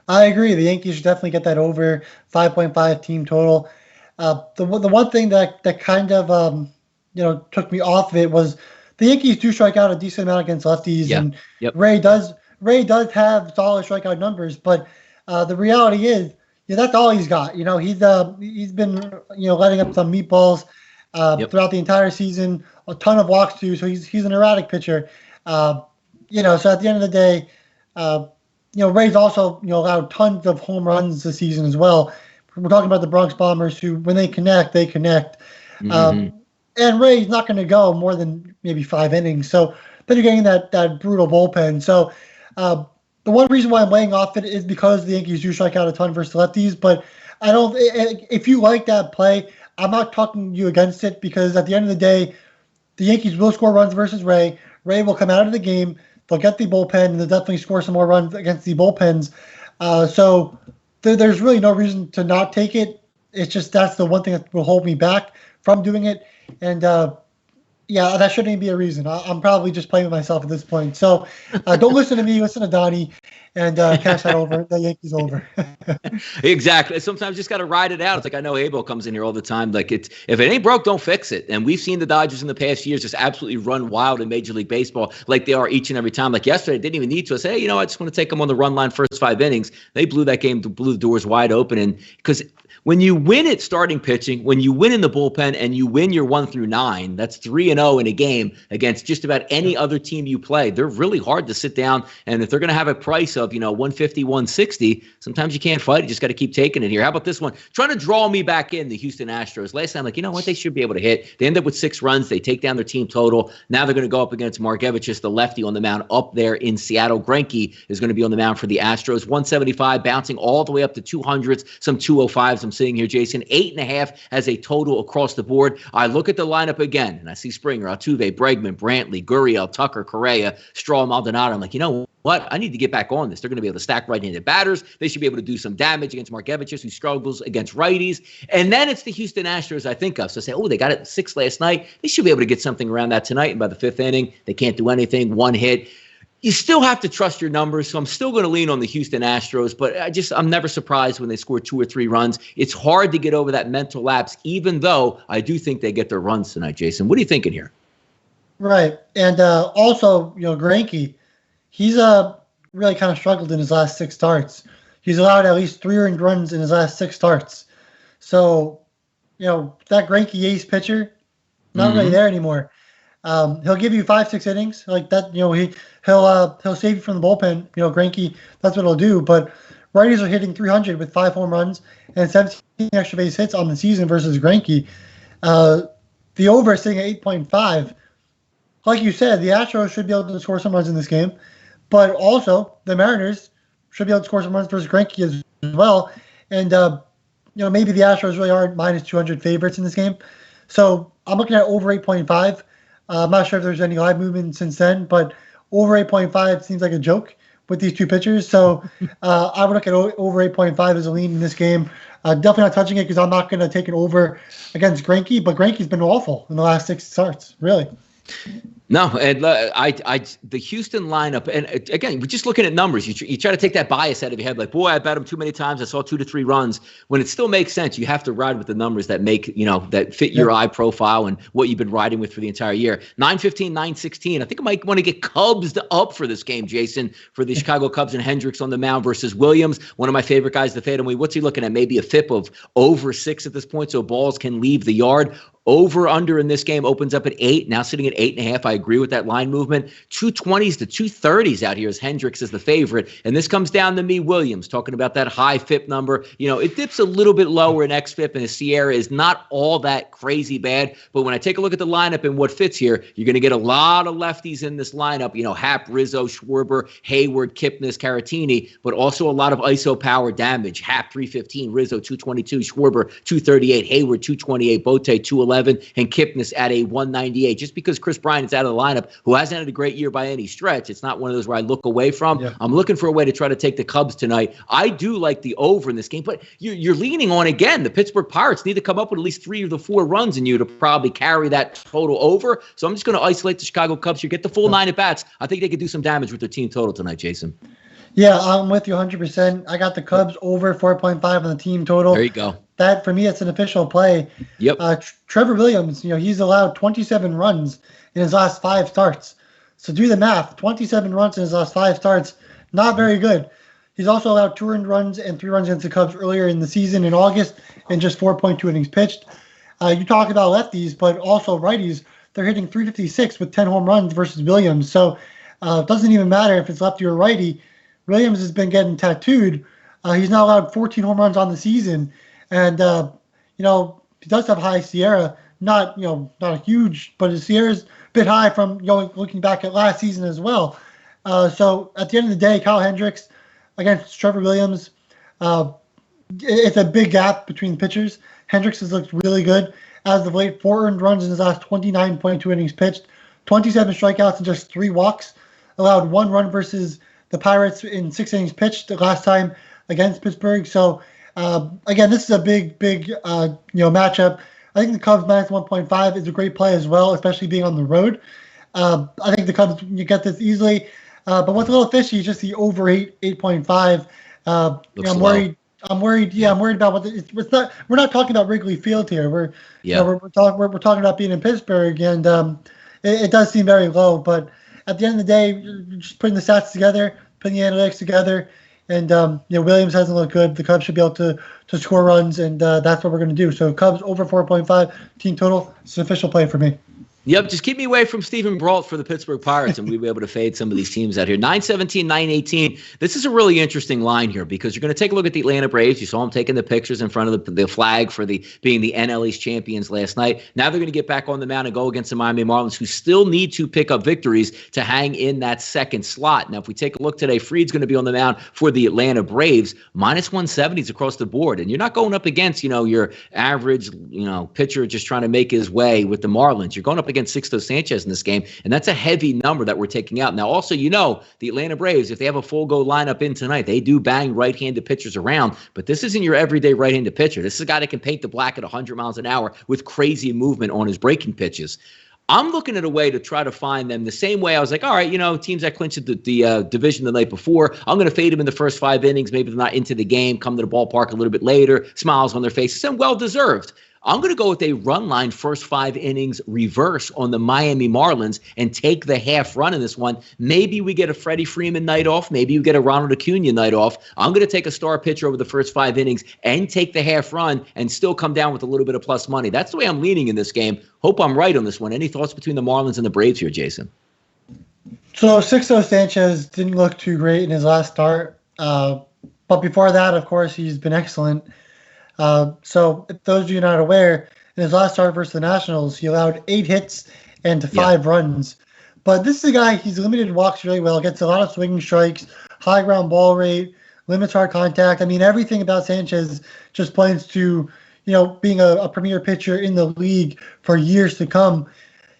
I agree. The Yankees should definitely get that over 5.5 team total. The one thing that kind of took me off of it was the Yankees do strike out a decent amount against lefties, and Ray does have solid strikeout numbers. But the reality is, that's all he's got. He's been letting up some meatballs throughout the entire season. A ton of walks too, so he's an erratic pitcher. So at the end of the day, Ray's also allowed tons of home runs this season as well. We're talking about the Bronx Bombers, who when they connect, they connect. And Ray's not going to go more than maybe 5 innings. So then you're getting that brutal bullpen. So the one reason why I'm laying off it is because the Yankees do strike out a ton versus lefties. But I don't. If you like that play, I'm not talking you against it, because at the end of the day, the Yankees will score runs versus Ray. Ray will come out of the game. They'll get the bullpen, and they'll definitely score some more runs against the bullpens. So there's really no reason to not take it. It's just that's the one thing that will hold me back from doing it. And, that shouldn't even be a reason. I'm probably just playing with myself at this point. So don't listen to me. Listen to Donnie, and cash that over. The Yankees over. Exactly. Sometimes you just got to ride it out. It's like, I know Abel comes in here all the time. Like, if it ain't broke, don't fix it. And we've seen the Dodgers in the past years just absolutely run wild in Major League Baseball, like they are each and every time. Like yesterday, didn't even need to. I say, hey, I just want to take them on the run line first 5 innings. They blew that game, blew the doors wide open. And because when you win at starting pitching, when you win in the bullpen, and you win your 1 through 9, that's 3-0 in a game against just about any other team you play. They're really hard to sit down. And if they're going to have a price of, 150, 160, sometimes you can't fight. You just got to keep taking it here. How about this one? Trying to draw me back in, the Houston Astros. Last time, they should be able to hit. They end up with 6 runs. They take down their team total. Now they're going to go up against Margevicius, the lefty on the mound up there in Seattle. Greinke is going to be on the mound for the Astros. 175, bouncing all the way up to 200s, some 205s I'm seeing here, Jason. 8.5 as a total across the board. I look at the lineup again, and I see Springer, Altuve, Bregman, Brantley, Gurriel, Tucker, Correa, Straw, Maldonado. I'm like, what? I need to get back on this. They're going to be able to stack right-handed batters. They should be able to do some damage against Margevicius, who struggles against righties. And then it's the Houston Astros I think of. So I say, they got it 6 last night. They should be able to get something around that tonight. And by the 5th inning, they can't do anything. 1 hit. You still have to trust your numbers, so I'm still going to lean on the Houston Astros, but I'm never surprised when they score 2 or 3 runs. It's hard to get over that mental lapse, even though I do think they get their runs tonight, Jason. What are you thinking here? Right. And also, Greinke, he's really kind of struggled in his last 6 starts. He's allowed at least 3 earned runs in his last 6 starts. So, that Greinke ace pitcher, not really there anymore. He'll give you 5-6 innings like that. He'll save you from the bullpen. Greinke, that's what he'll do. But righties are hitting 300 with 5 home runs and 17 extra base hits on the season versus Greinke. The over is sitting at 8.5. Like you said, the Astros should be able to score some runs in this game, but also the Mariners should be able to score some runs versus Greinke as well. And maybe the Astros really aren't minus 200 favorites in this game. So I'm looking at over 8.5. I'm not sure if there's any live movement since then, but over 8.5 seems like a joke with these 2 pitchers. So I would look at over 8.5 as a lean in this game. Definitely not touching it, because I'm not going to take an over against Greinke, but Greinke's been awful in the last 6 starts, really. No, and the Houston lineup, and again, we're just looking at numbers. You try to take that bias out of your head, like, boy, I bet him too many times. I saw 2 to 3 runs. When it still makes sense, you have to ride with the numbers that make, that fit your eye profile and what you've been riding with for the entire year. 9-15, 9-16. I think I might want to get Cubs up for this game, Jason, for the Chicago Cubs and Hendricks on the mound versus Williams. One of my favorite guys to fade. What's he looking at? Maybe a FIP of over 6 at this point, so balls can leave the yard. Over under in this game opens up at 8, now sitting at 8.5. I agree with that line movement. 220s to 230s out here as Hendricks is the favorite. And this comes down to me, Williams, talking about that high FIP number. It dips a little bit lower in XFIP, and the Sierra is not all that crazy bad. But when I take a look at the lineup and what fits here, you're going to get a lot of lefties in this lineup. Happ, Rizzo, Schwarber, Hayward, Kipnis, Caratini, but also a lot of ISO power damage. Happ 315, Rizzo 222, Schwarber 238, Hayward 228, Bote 211, and Kipnis at a 198. Just because Chris Bryant is out of the lineup, who hasn't had a great year by any stretch, it's not one of those where I look away from. Yeah. I'm looking for a way to try to take the Cubs tonight. I do like the over in this game, but you're leaning on, again, the Pittsburgh Pirates need to come up with at least 3 of the 4 runs in you to probably carry that total over. So I'm just going to isolate the Chicago Cubs. You get the full 9 at bats. I think they could do some damage with their team total tonight, Jason. Yeah, I'm with you 100%. I got the Cubs over 4.5 on the team total. There you go. That, for me, it's an official play. Yep. Trevor Williams, he's allowed 27 runs in his last 5 starts. So do the math. 27 runs in his last 5 starts. Not very good. He's also allowed 2 earned runs and 3 runs against the Cubs earlier in the season in August and just 4.2 innings pitched. You talk about lefties, but also righties. They're hitting 356 with 10 home runs versus Williams. So it doesn't even matter if it's lefty or righty. Williams has been getting tattooed. He's now allowed 14 home runs on the season. And, he does have high Sierra. Not a huge, but his Sierra's a bit high from looking back at last season as well. So at the end of the day, Kyle Hendricks against Trevor Williams, it's a big gap between pitchers. Hendricks has looked really good. As of late, 4 earned runs in his last 29.2 innings pitched, 27 strikeouts and just 3 walks. Allowed 1 run versus the Pirates in 6 innings pitched the last time against Pittsburgh. So, again, this is a big matchup. I think the Cubs minus 1.5 is a great play as well, especially being on the road. I think the Cubs, you get this easily. But what's a little fishy is just the over 8.5. I'm worried. I'm worried. Yeah, I'm worried about we're not talking about Wrigley Field here. We're talking about being in Pittsburgh, and it does seem very low. But at the end of the day, you're just putting the stats together, putting the analytics together, and Williams hasn't looked good. The Cubs should be able to score runs, and that's what we're going to do. So Cubs over 4.5 team total. It's an official play for me. Yep, just keep me away from Stephen Brault for the Pittsburgh Pirates, and we'll be able to fade some of these teams out here. 9-17, 9-18. This is a really interesting line here because you're going to take a look at the Atlanta Braves. You saw them taking the pictures in front of the flag for being the NL East champions last night. Now they're going to get back on the mound and go against the Miami Marlins, who still need to pick up victories to hang in that second slot. Now, if we take a look today, Fried's going to be on the mound for the Atlanta Braves, minus 170s across the board. And you're not going up against, your average, pitcher just trying to make his way with the Marlins. You're going up against Sixto Sanchez in this game, and that's a heavy number that we're taking out. Now, also, the Atlanta Braves, if they have a full go lineup in tonight, they do bang right-handed pitchers around, but this isn't your everyday right-handed pitcher. This is a guy that can paint the black at 100 miles an hour with crazy movement on his breaking pitches. I'm looking at a way to try to find them the same way I was like, all right, teams that clinched the division the night before, I'm going to fade them in the first 5 innings. Maybe they're not into the game, come to the ballpark a little bit later, smiles on their faces, and well-deserved. I'm going to go with a run line first 5 innings reverse on the Miami Marlins and take the half run in this one. Maybe we get a Freddie Freeman night off. Maybe we get a Ronald Acuna night off. I'm going to take a star pitcher over the first 5 innings and take the half run and still come down with a little bit of plus money. That's the way I'm leaning in this game. Hope I'm right on this one. Any thoughts between the Marlins and the Braves here, Jason? So Sixto Sanchez didn't look too great in his last start. But before that, of course, he's been excellent. So if those of you not aware, in his last start versus the Nationals, he allowed 8 hits and 5 runs. But this is a guy, he's limited walks really well, gets a lot of swinging strikes, high ground ball rate, limits hard contact. I mean, everything about Sanchez just points to, being a premier pitcher in the league for years to come.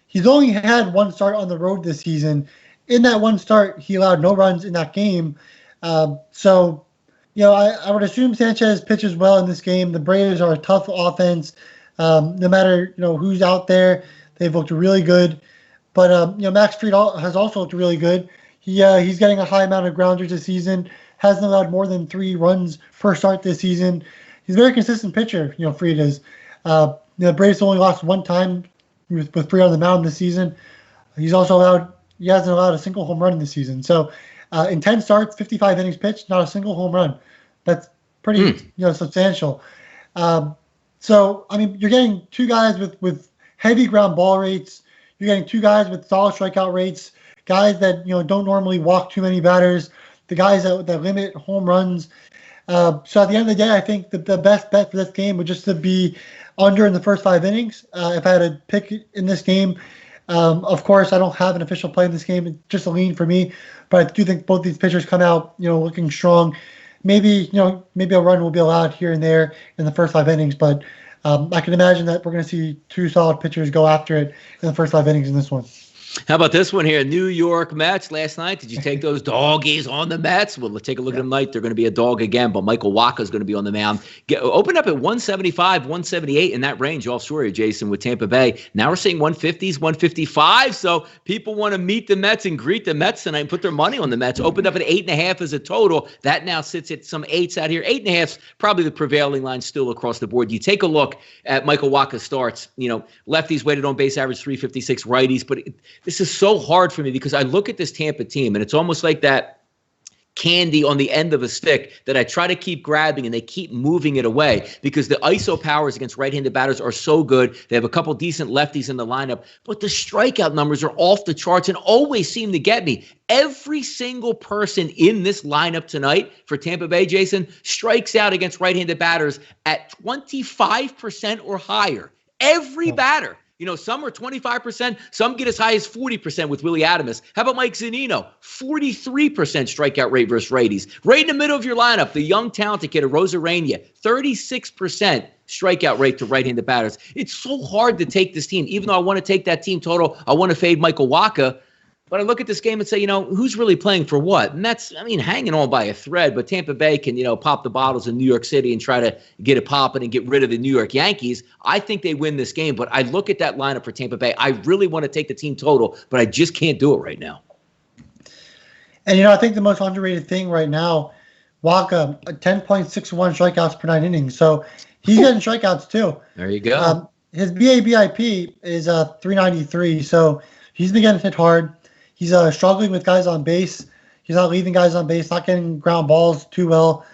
He's only had 1 start on the road this season. In that 1 start, he allowed no runs in that game. I would assume Sanchez pitches well in this game. The Braves are a tough offense. No matter, who's out there, they've looked really good. But, Max Fried has also looked really good. He's getting a high amount of grounders this season, hasn't allowed more than 3 runs per start this season. He's a very consistent pitcher, Fried is. The Braves only lost 1 time with Fried on the mound this season. He hasn't allowed a single home run this season. So in 10 starts, 55 innings pitched, not a single home run. That's pretty, substantial. So, you're getting 2 guys with heavy ground ball rates. you're getting two guys with solid strikeout rates, guys that don't normally walk too many batters, the guys that limit home runs. So at the end of the day, I think the best bet for this game would just to be under in the first 5 innings. If I had to pick in this game, of course, I don't have an official play in this game. It's just a lean for me, but I do think both these pitchers come out, looking strong. Maybe a run will be allowed here and there in the first 5 innings, but I can imagine that we're going to see two solid pitchers go after it in the first 5 innings in this one. How about this one here? New York Mets last night. Did you take those doggies on the Mets? Well, let's take a look at them tonight. They're going to be a dog again, but Michael Wacha is going to be on the mound. Opened up at 175, 178 in that range offshore, Jason, with Tampa Bay. Now we're seeing 150s, 155. So people want to meet the Mets and greet the Mets tonight and put their money on the Mets. Opened up at 8.5 as a total. That now sits at some 8s out here. 8.5 probably the prevailing line still across the board. You take a look at Michael Wacha's starts. Lefties weighted on base average 356, righties, but this is so hard for me because I look at this Tampa team and it's almost like that candy on the end of a stick that I try to keep grabbing and they keep moving it away because the ISO powers against right-handed batters are so good. They have a couple decent lefties in the lineup, but the strikeout numbers are off the charts and always seem to get me. Every single person in this lineup tonight for Tampa Bay, Jason, strikes out against right-handed batters at 25% or higher. Every batter. Some are 25%. Some get as high as 40% with Willie Adames. How about Mike Zunino? 43% strikeout rate versus righties. Right in the middle of your lineup, the young talented kid, Rosarania, 36% strikeout rate to right-handed batters. It's so hard to take this team. Even though I want to take that team total, I want to fade Michael Wacha. But I look at this game and say, who's really playing for what? And that's, hanging on by a thread. But Tampa Bay can, pop the bottles in New York City and try to get it popping and get rid of the New York Yankees. I think they win this game. But I look at that lineup for Tampa Bay. I really want to take the team total, but I just can't do it right now. And, I think the most underrated thing right now, Wacha, 10.61 strikeouts per 9 innings. So he's getting strikeouts too. There you go. His BABIP is 393. So he's been getting hit hard. He's struggling with guys on base. He's not leaving guys on base, not getting ground balls too well.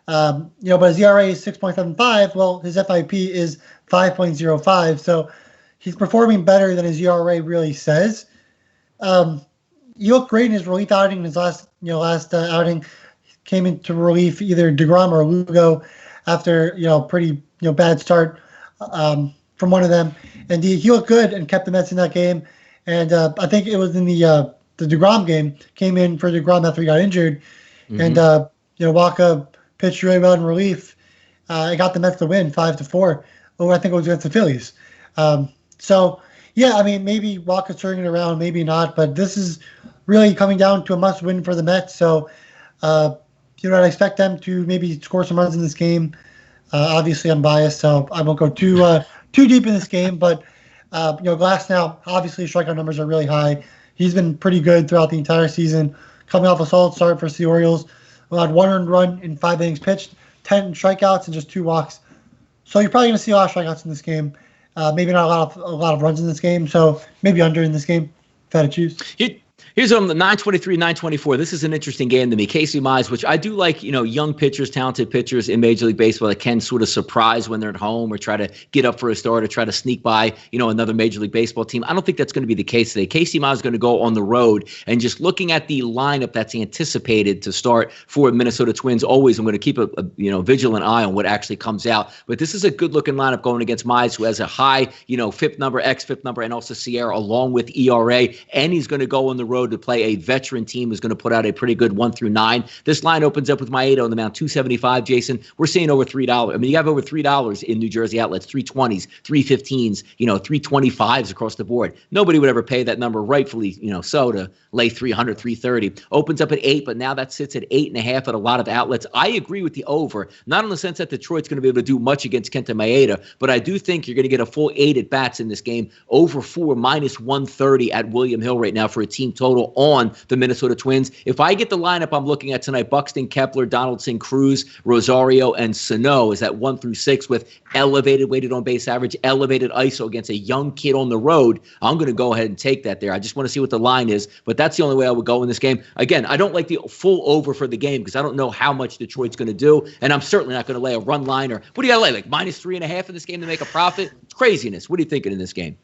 But his ERA is 6.75. Well, his FIP is 5.05. So he's performing better than his ERA really says. He looked great in his relief outing. In his last outing, came into relief either DeGrom or Lugo after pretty bad start from one of them, and he looked good and kept the Mets in that game. And I think it was in the DeGrom game, came in for DeGrom after he got injured. Mm-hmm. And, Wacha pitched really well in relief. It got the Mets to win 5-4. Over, I think it was against the Phillies. Maybe Wacha's turning it around, maybe not. But this is really coming down to a must-win for the Mets. So, I expect them to maybe score some runs in this game. Obviously, I'm biased, so I won't go too deep in this game. But Glass now, obviously, strikeout numbers are really high. He's been pretty good throughout the entire season. Coming off a solid start versus the Orioles. Allowed 1 earned run in 5 innings pitched, 10 strikeouts, and just 2 walks. So you're probably going to see a lot of strikeouts in this game. Maybe not a lot of runs in this game. So maybe under in this game, if I had to choose. Here's on the 923, 924. This is an interesting game to me. Casey Mize, which I do like, young pitchers, talented pitchers in Major League Baseball that can sort of surprise when they're at home or try to get up for a start or try to sneak by, another Major League Baseball team. I don't think that's going to be the case today. Casey Mize is going to go on the road, and just looking at the lineup that's anticipated to start for Minnesota Twins, always I'm going to keep a vigilant eye on what actually comes out. But this is a good-looking lineup going against Mize, who has a high, FIP number, xFIP number, and also Sierra along with ERA, and he's going to go on the road to play a veteran team who's going to put out a pretty good 1-9. This line opens up with Maeda on the mound, 275, Jason. We're seeing over $3. You have over $3 in New Jersey outlets, 320s, 315s, 325s across the board. Nobody would ever pay that number, rightfully, so to lay 300, 330. Opens up at 8, but now that sits at 8.5 at a lot of outlets. I agree with the over, not in the sense that Detroit's going to be able to do much against Kenta Maeda, but I do think you're going to get a full 8 at bats in this game. Over 4, -130 at William Hill right now for a team total on the Minnesota Twins. If I get the lineup I'm looking at tonight, Buxton, Kepler, Donaldson, Cruz, Rosario, and Sano is that 1 through 6 with elevated weighted on base average, elevated ISO against a young kid on the road. I'm going to go ahead and take that there. I just want to see what the line is, but that's the only way I would go in this game. Again, I don't like the full over for the game because I don't know how much Detroit's going to do, and I'm certainly not going to lay a run line or what do you got to lay, like -3.5 in this game to make a profit? It's craziness. What are you thinking in this game?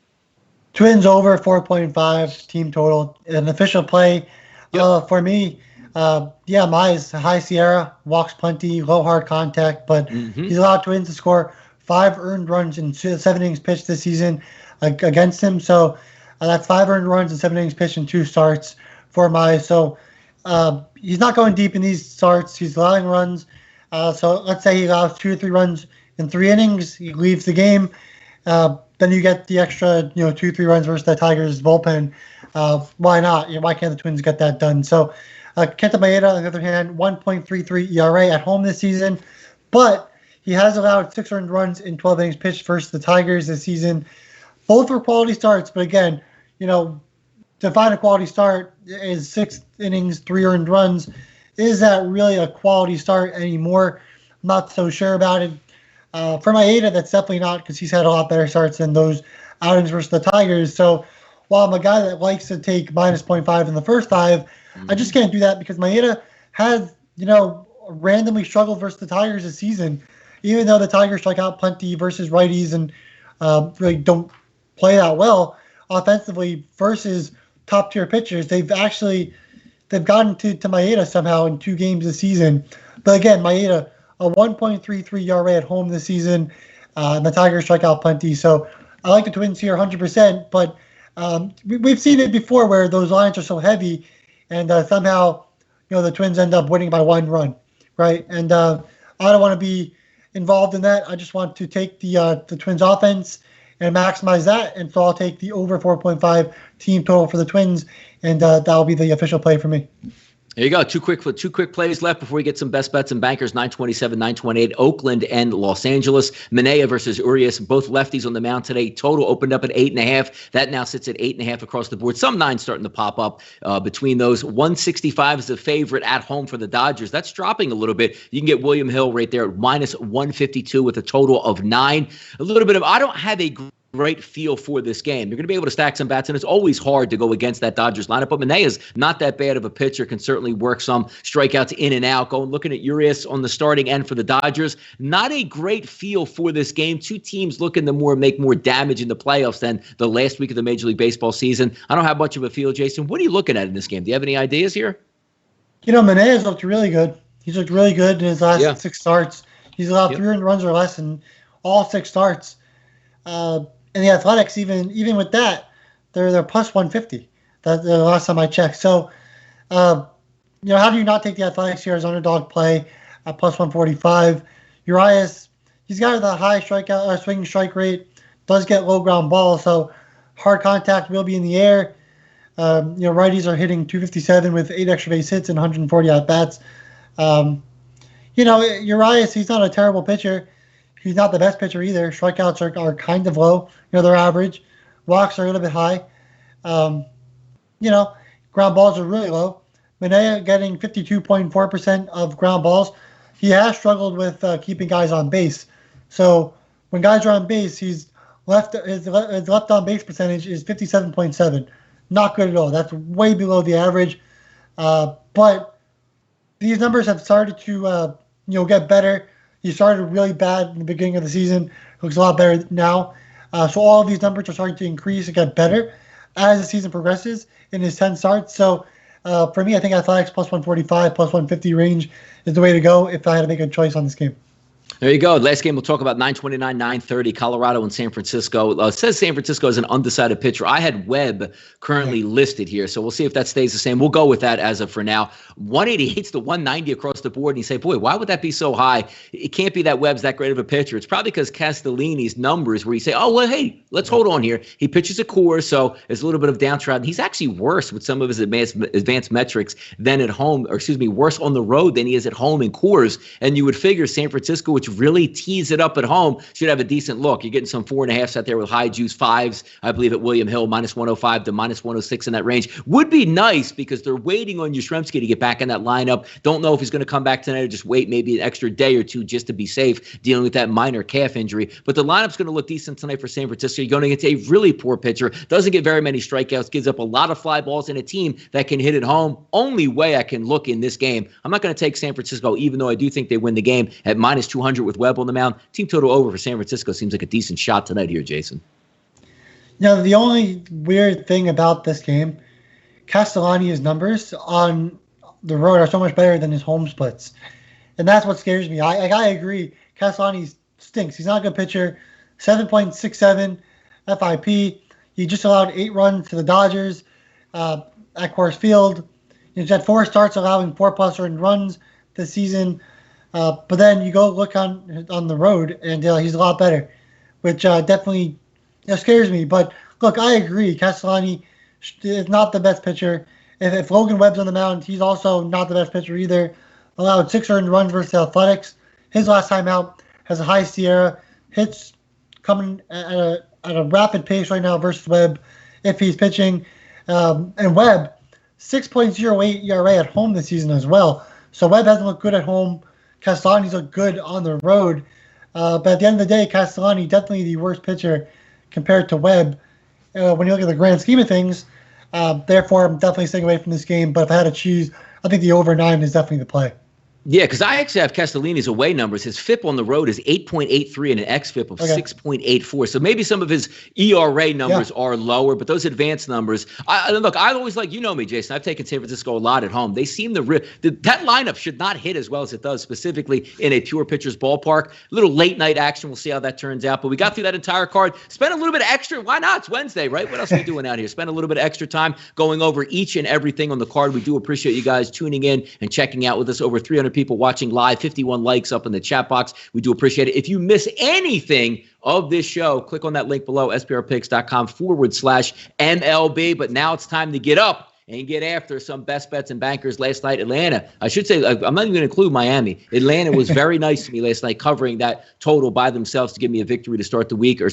Twins over 4.5 team total. An official play for me. Mize, high Sierra, walks plenty, low hard contact, but he's allowed Twins to score 5 earned runs in 7 innings pitched this season against him. So that's 5 earned runs in 7 innings pitched in 2 starts for Mize. So he's not going deep in these starts. He's allowing runs. So let's say he allows 2 or 3 runs in 3 innings. He leaves the game. Then you get the extra, 2, 3 runs versus the Tigers bullpen. Why not? Why can't the Twins get that done? So Kenta Maeda, on the other hand, 1.33 ERA at home this season, but he has allowed 6 earned runs in 12 innings pitched versus the Tigers this season. Both were quality starts, but again, to find a quality start is 6 innings, 3 earned runs. Is that really a quality start anymore? I'm not so sure about it. For Maeda, that's definitely not, because he's had a lot better starts than those outings versus the Tigers. So while I'm a guy that likes to take minus 0.5 in the first 5, I just can't do that because Maeda has, randomly struggled versus the Tigers this season. Even though the Tigers strike out plenty versus righties and really don't play that well offensively versus top-tier pitchers, they've gotten to Maeda somehow in 2 games this season. But again, Maeda, a 1.33 ERA at home this season. And the Tigers strike out plenty. So I like the Twins here 100%. But we've seen it before where those lines are so heavy and somehow, the Twins end up winning by 1 run, right? And I don't want to be involved in that. I just want to take the Twins offense and maximize that. And so I'll take the over 4.5 team total for the Twins. And that'll be the official play for me. There you go. Two quick plays left before we get some best bets and bankers. 927, 928, Oakland and Los Angeles. Manaea versus Urias, both lefties on the mound today. Total opened up at 8.5. That now sits at 8.5 across the board. Some 9 starting to pop up between those. 165 is the favorite at home for the Dodgers. That's dropping a little bit. You can get William Hill right there at minus 152 with a total of 9. A little bit of, I don't have a great feel for this game. You're going to be able to stack some bats, and it's always hard to go against that Dodgers lineup. But Manea's not that bad of a pitcher, can certainly work some strikeouts in and out. Looking at Urias on the starting end for the Dodgers, not a great feel for this game. 2 teams looking to make more damage in the playoffs than the last week of the Major League Baseball season. I don't have much of a feel, Jason. What are you looking at in this game? Do you have any ideas here? Manea's looked really good. He's looked really good in his last 6 starts. He's allowed 3 earned runs or less in all 6 starts. And the Athletics, even with that, they're plus 150. That's the last time I checked. So, how do you not take the Athletics here as underdog play at plus 145? Urias, he's got the high swinging strike rate, does get low ground balls, so hard contact will be in the air. Righties are hitting 257 with 8 extra base hits and 140 at bats. Urias, he's not a terrible pitcher. He's not the best pitcher either. Strikeouts are kind of low. They're average. Walks are a little bit high. Ground balls are really low. Manaea getting 52.4% of ground balls. He has struggled with keeping guys on base. So when guys are on base, his left on base percentage is 57.7. Not good at all. That's way below the average. But these numbers have started to get better. He started really bad in the beginning of the season. Looks a lot better now. So all of these numbers are starting to increase and get better as the season progresses in his 10 starts. So for me, I think Athletics plus 145, plus 150 range is the way to go if I had to make a choice on this game. There you go. Last game we'll talk about 929, 930, Colorado and San Francisco. It says San Francisco is an undecided pitcher. I had Webb currently listed here, so we'll see if that stays the same. We'll go with that as of for now. 188 to 190 across the board, and you say, boy, why would that be so high? It can't be that Webb's that great of a pitcher. It's probably because Castellini's numbers where you say, oh, well, hey, let's hold on here. He pitches a core, so there's a little bit of downtrodden. He's actually worse with some of his advanced metrics than at home, worse on the road than he is at home in cores. And you would figure San Francisco, which really tease it up at home, should have a decent look. You're getting some 4.5s out there with high juice 5s, I believe, at William Hill, minus 105 to minus 106 in that range. Would be nice because they're waiting on Yastrzemski to get back in that lineup. Don't know if he's going to come back tonight or just wait maybe an extra day or 2 just to be safe, dealing with that minor calf injury. But the lineup's going to look decent tonight for San Francisco. You're going to get a really poor pitcher, doesn't get very many strikeouts, gives up a lot of fly balls, in a team that can hit it home. Only way I can look in this game, I'm not going to take San Francisco, even though I do think they win the game at minus 200 with Webb on the mound. Team total over for San Francisco seems like a decent shot tonight here, Jason. The only weird thing about this game, Castellani's numbers on the road are so much better than his home splits. And that's what scares me. I agree. Castellani stinks. He's not a good pitcher. 7.67 FIP. He just allowed 8 runs to the Dodgers at Coors Field. He's had 4 starts allowing 4+ earned runs this season. But then you go look on the road, and he's a lot better, which definitely scares me. But look, I agree. Castellani is not the best pitcher. If Logan Webb's on the mound, he's also not the best pitcher either. Allowed 6 earned runs versus the Athletics. His last time out has a high Sierra. Hits coming at a rapid pace right now versus Webb if he's pitching. And Webb, 6.08 ERA at home this season as well. So Webb hasn't looked good at home. Castellani's looked good on the road. But at the end of the day, Castellani definitely the worst pitcher compared to Webb when you look at the grand scheme of things. Therefore, I'm definitely staying away from this game. But if I had to choose, I think the over 9 is definitely the play. Yeah, because I actually have Castellini's away numbers. His FIP on the road is 8.83 and an xFIP of 6.84. So maybe some of his ERA numbers are lower, but those advanced numbers. Look, I always like, you know me, Jason. I've taken San Francisco a lot at home. They seem to that lineup should not hit as well as it does, specifically in a pure pitcher's ballpark. A little late night action. We'll see how that turns out. But we got through that entire card. Spend a little bit of extra. Why not? It's Wednesday, right? What else are we doing out here? Spend a little bit of extra time going over each and everything on the card. We do appreciate you guys tuning in and checking out with us. Over 300 people watching live, 51 likes up in the chat box. We do appreciate it. If you miss anything of this show, click on that link below, sprpicks.com/MLB. But now it's time to get up and get after some best bets and bankers last night. Atlanta, I should say, I'm not even going to include Miami. Atlanta was very nice to me last night, covering that total by themselves to give me a victory to start the week, or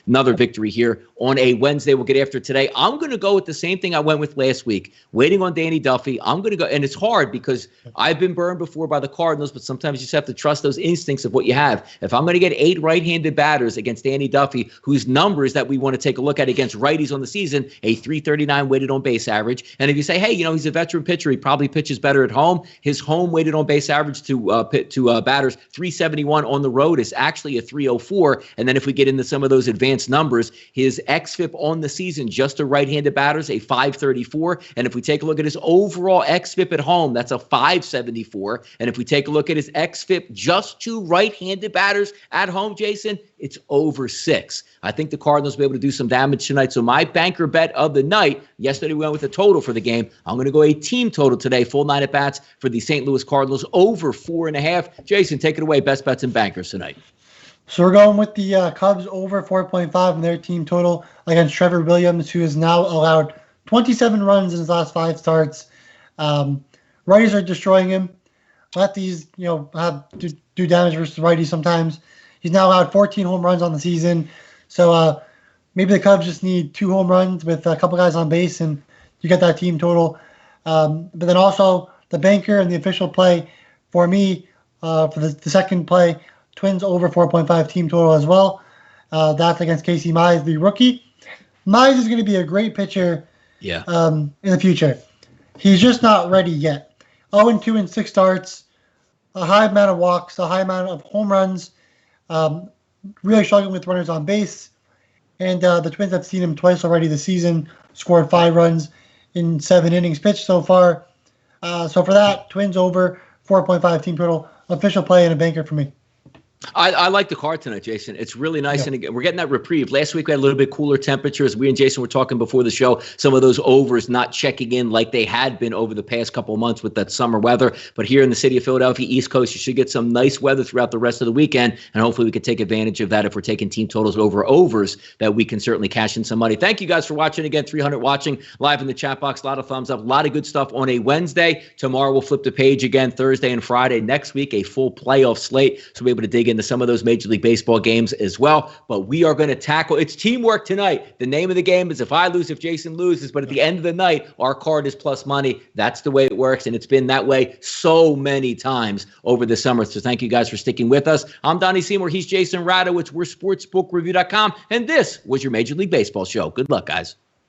another victory here on a Wednesday. We'll get after today. I'm going to go with the same thing I went with last week, waiting on Danny Duffy. I'm going to go, and it's hard because I've been burned before by the Cardinals, but sometimes you just have to trust those instincts of what you have. If I'm going to get 8 right-handed batters against Danny Duffy, whose numbers that we want to take a look at against righties on the season, a 339 weighted on base average. And if you say, hey, he's a veteran pitcher, he probably pitches better at home. His home weighted on base average to batters 371 on the road is actually a 304. And then if we get into some of those advanced numbers, his xFIP on the season just to right-handed batters, a 534. And if we take a look at his overall xFIP at home, that's a 574. And if we take a look at his xFIP just to right-handed batters at home, Jason, it's over 6. I think the Cardinals will be able to do some damage tonight. So my banker bet of the night, yesterday we went with a total for the game. I'm going to go a team total today, full 9 at-bats for the St. Louis Cardinals, over 4.5. Jason, take it away, best bets and bankers tonight. So we're going with the Cubs over 4.5 in their team total against Trevor Williams, who has now allowed 27 runs in his last 5 starts. Righties are destroying him. Lefties, have do damage versus righties sometimes. He's now allowed 14 home runs on the season. So maybe the Cubs just need 2 home runs with a couple guys on base, and you get that team total. But then also the banker and the official play for me for the second play, Twins over 4.5 team total as well. That's against Casey Mize, the rookie. Mize is going to be a great pitcher in the future. He's just not ready yet. 0-2 in 6 starts, a high amount of walks, a high amount of home runs, really struggling with runners on base. And the Twins have seen him twice already this season, scored 5 runs in 7 innings pitched so far. So for that, Twins over 4.5 team total, official play and a banker for me. I like the card tonight, Jason. It's really nice. Yeah. And again, we're getting that reprieve. Last week we had a little bit cooler temperatures. We and Jason were talking before the show, some of those overs not checking in like they had been over the past couple of months with that summer weather. But here in the city of Philadelphia, East Coast, you should get some nice weather throughout the rest of the weekend. And hopefully we can take advantage of that if we're taking team totals over overs, that we can certainly cash in some money. Thank you guys for watching. Again, 300 watching live in the chat box. A lot of thumbs up. A lot of good stuff on a Wednesday. Tomorrow we'll flip the page again, Thursday and Friday. Next week, a full playoff slate. So we'll be able to dig into some of those Major League Baseball games as well. But we are going to tackle, it's teamwork tonight. The name of the game is if I lose, if Jason loses. But at the end of the night, our card is plus money. That's the way it works. And it's been that way so many times over the summer. So thank you guys for sticking with us. I'm Donnie Seymour. He's Jason Radowitz. We're sportsbookreview.com. And this was your Major League Baseball show. Good luck, guys.